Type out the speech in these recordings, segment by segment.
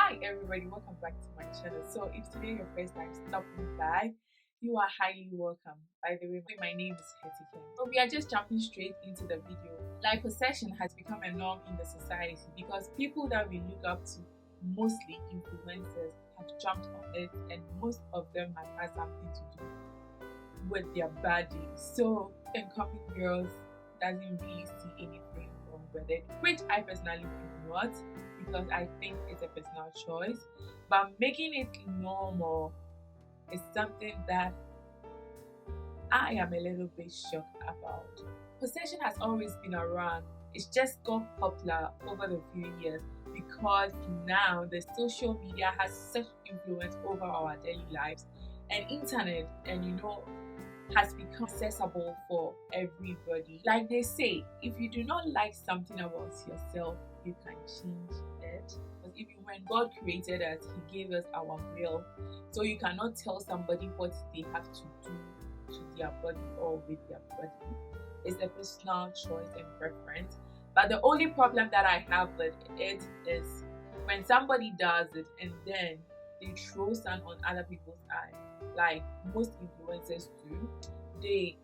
Hi everybody, welcome back to my channel. So if today your first time stopping by, you are highly welcome. By the way, my name is Hetiken. So we are just jumping straight into the video. Liposuction has become a norm in the society because people that we look up to, mostly influencers, have jumped on it, and most of them have had something to do with their body. So incoming girls doesn't really see anything wrong with it, which I personally do not, because I think it's a personal choice. But making it normal is something that I am a little bit shocked about. Possession has always been around. It's just got popular over the few years because now the social media has such influence over our daily lives, and internet and has become accessible for everybody. Like they say, if you do not like something about yourself, you can change it. Because even when God created us, He gave us our will. So you cannot tell somebody what they have to do to their body or with their body. It's a personal choice and preference. But the only problem that I have with it is when somebody does it and then they throw sand on other people's eyes, like most influencers do. They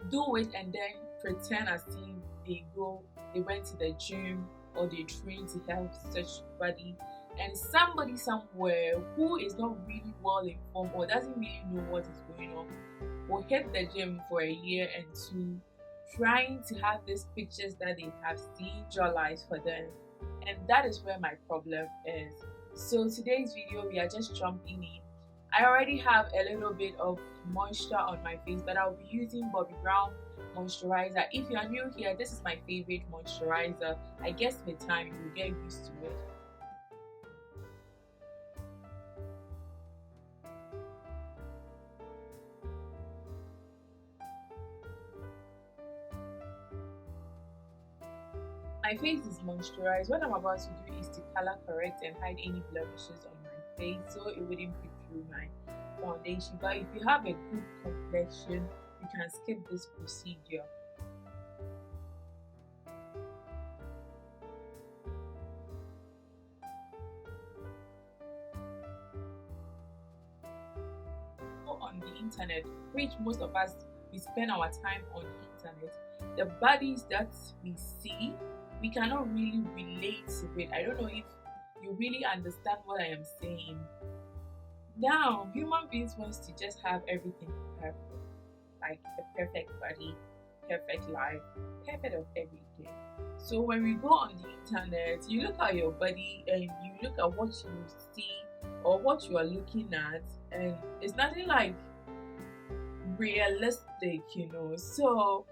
do it and then pretend as if they went to the gym or they train to have such body, and somebody somewhere who is not really well informed or doesn't really know what is going on will hit the gym for a year and two, trying to have these pictures that they have seen visualized for them. And that is where my problem is. So today's video, we are just jumping in. I already have a little bit of moisture on my face, but I'll be using Bobbi Brown moisturizer. If you are new here, this is my favorite moisturizer. I guess with time you will get used to it. My face is moisturized. What I'm about to do is to color correct and hide any blemishes on my face so it wouldn't peek through my foundation. But if you have a good complexion, you can skip this procedure. On the internet, which most of us we spend our time on the internet, the bodies that we see, we cannot really relate to it. I don't know if you really understand what I am saying. Now, human beings wants to just have everything perfect, like a perfect body, perfect life, perfect of everything. So when we go on the internet, you look at your body and you look at what you see or what you are looking at, and it's nothing like realistic. So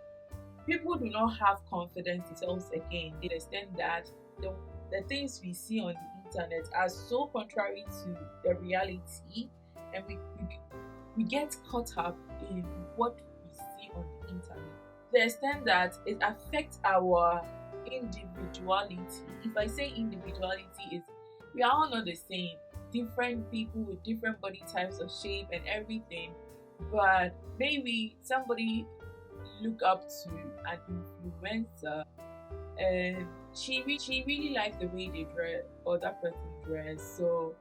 people do not have confidence themselves again. They understand that the things we see on the internet are so contrary to the reality, and we get caught up in what we see on the internet. The extent that it affects our individuality. If I say individuality, is we are all not the same. Different people with different body types of shape and everything, but maybe somebody look up to an influencer and she really likes the way they dress or that person dress, so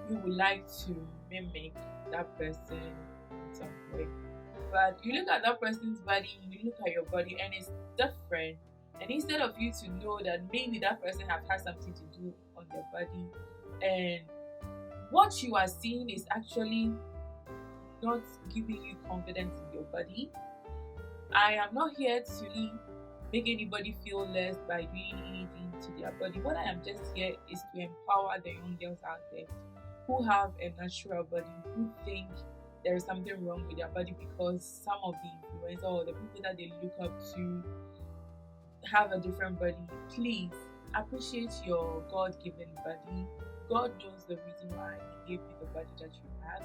you would like to mimic that person in some way. But you look at that person's body, you look at your body, and it's different. And instead of you to know that maybe that person have had something to do on their body, and what you are seeing is actually not giving you confidence in your body. I am not here to make anybody feel less by doing anything to their body. What I am just here is to empower the young girls out there who have a natural body, who think there is something wrong with their body because some of the influencers or the people that they look up to have a different body. Please appreciate your God-given body. God knows the reason why He gave you the body that you have.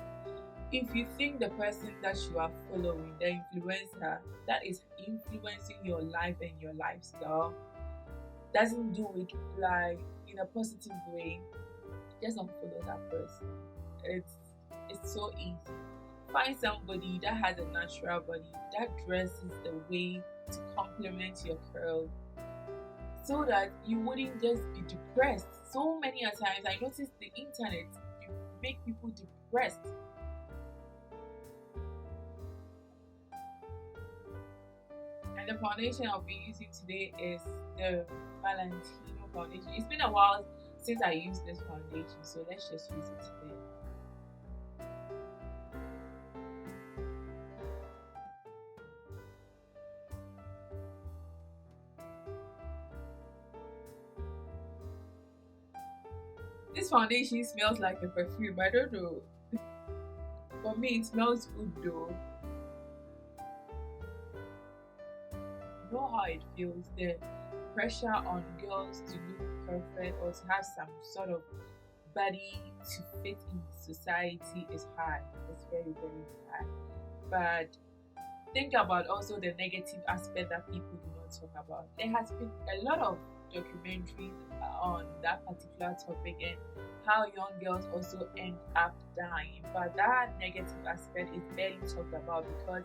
If you think the person that you are following, the influencer that is influencing your life and your lifestyle, doesn't do it like in a positive way, just unfollow that person. It's so easy. Find somebody that has a natural body, that dresses the way to complement your curls, so that you wouldn't just be depressed. So many a times I noticed the internet make people depressed. And the foundation I'll be using today is the Valentino foundation. It's been a while since I used this foundation, so let's just use it today. This foundation smells like a perfume. I don't know. For me, it smells good though. You know how it feels. The pressure on girls to look perfect or to have some sort of body to fit in society is high. It's very, very high. But think about also the negative aspect that people do not talk about. There has been a lot of documentaries on that particular topic and how young girls also end up dying. But that negative aspect is barely talked about because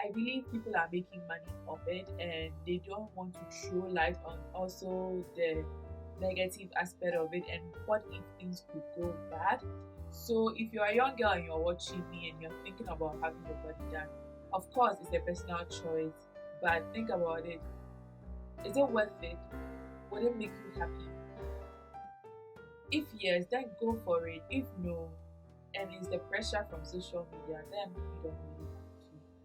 I believe people are making money of it and they don't want to throw light on also the negative aspect of it and what if things could go bad. So if you're a young girl and you're watching me and you're thinking about having your body done, of course it's a personal choice, but think about it. Is it worth it? Would it make you happy? If yes, then go for it. If no, and it's the pressure from social media, then you don't really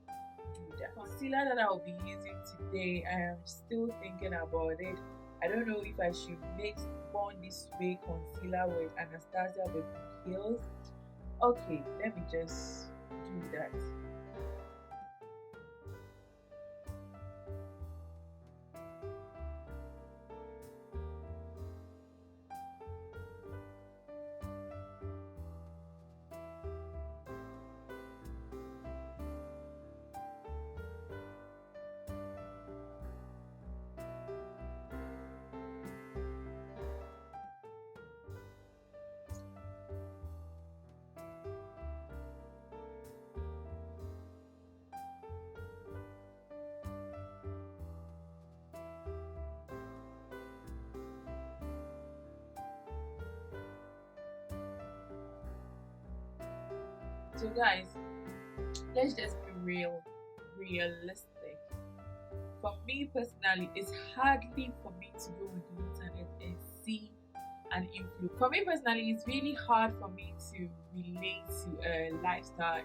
have to do that. Concealer that I'll be using today, I am still thinking about it. I don't know if I should mix Born This Way concealer with Anastasia Baby Hills. Okay, let me just do that. So guys, let's just be realistic. For me personally, it's hardly for me to go on the internet and see an influence. For me personally, it's really hard for me to relate to a lifestyle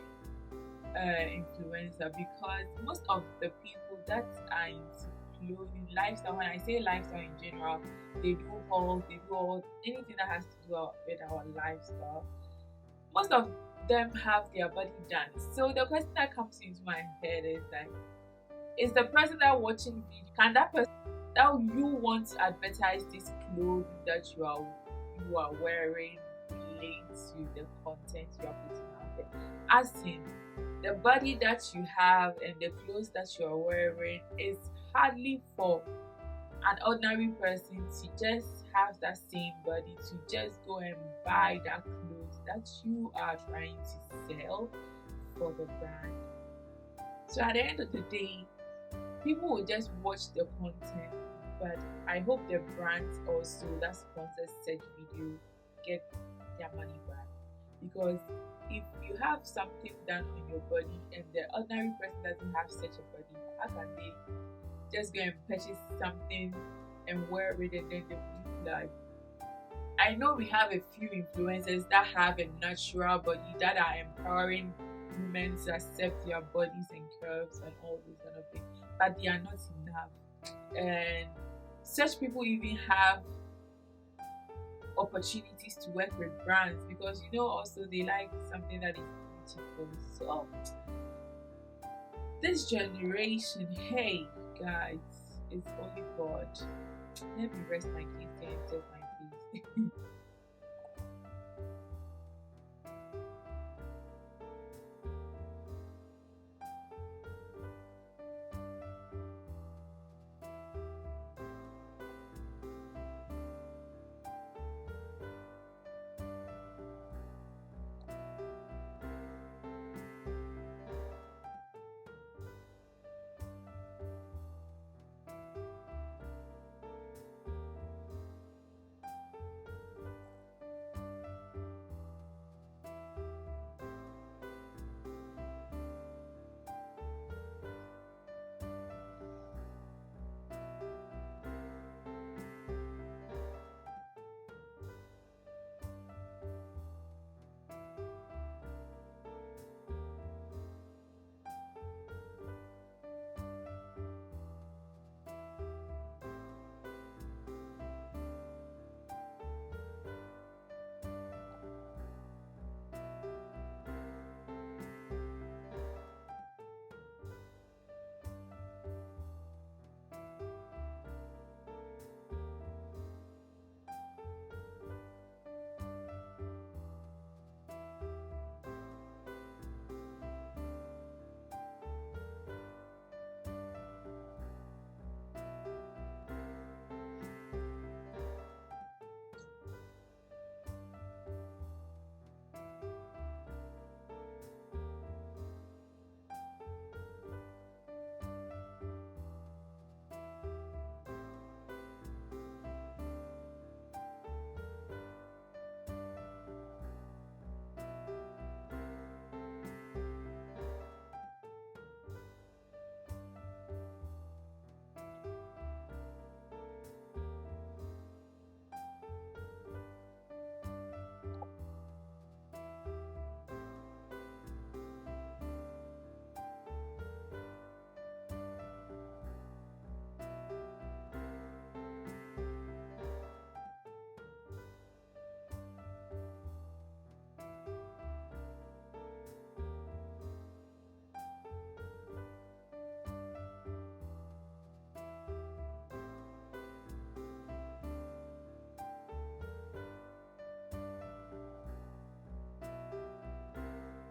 influencer because most of the people that are into clothing lifestyle, when I say lifestyle in general, they do hauls, they do all anything that has to do with our lifestyle. Most of them have their body done. So the question that comes into my head is like, is the person that watching video, can that person that you want to advertise this clothes that you are wearing relate to the content you are putting out there? As in, the body that you have and the clothes that you are wearing is hardly for an ordinary person to just have that same body, to just go and buy that clothes that you are trying to sell for the brand. So at the end of the day, people will just watch the content, but I hope the brands also that sponsors such video get their money back. Because if you have something done on your body and the ordinary person doesn't have such a body, how can they just go and purchase something and wear it and then they look like? I know we have a few influencers that have a natural body that are empowering women to accept their bodies and curves and all those kind of things, but they are not enough. And such people even have opportunities to work with brands because also they like something that is beautiful. So this generation, hey guys, it's only God. Let me rest my case here and take my peace.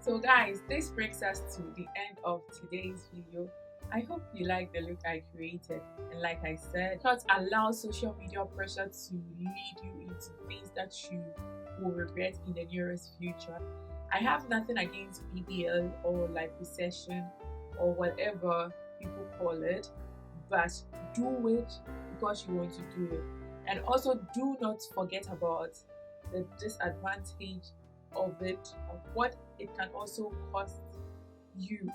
So guys, this brings us to the end of today's video. I hope you like the look I created, and like I said, not allow social media pressure to lead you into things that you will regret in the nearest future. I have nothing against BBL or liposuction or whatever people call it, but do it because you want to do it. And also do not forget about the disadvantage of it, of what it can also cost you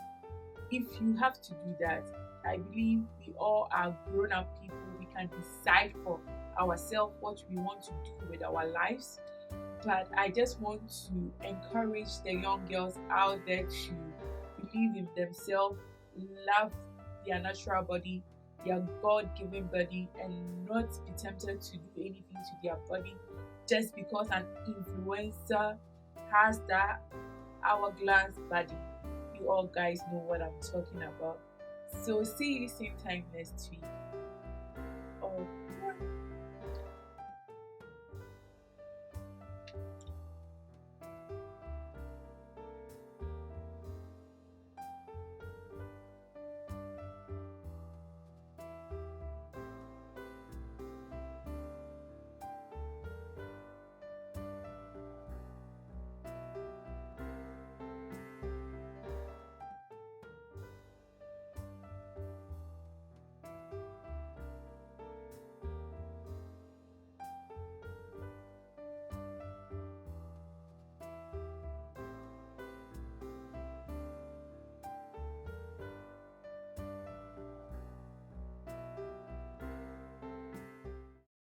if you have to do that. I believe we all are grown up people. We can decide for ourselves what we want to do with our lives. But I just want to encourage the young girls out there to believe in themselves, love their natural body, their God-given body, and not be tempted to do anything to their body just because an influencer has that hourglass body. You all guys know what I'm talking about. So see you same time next week.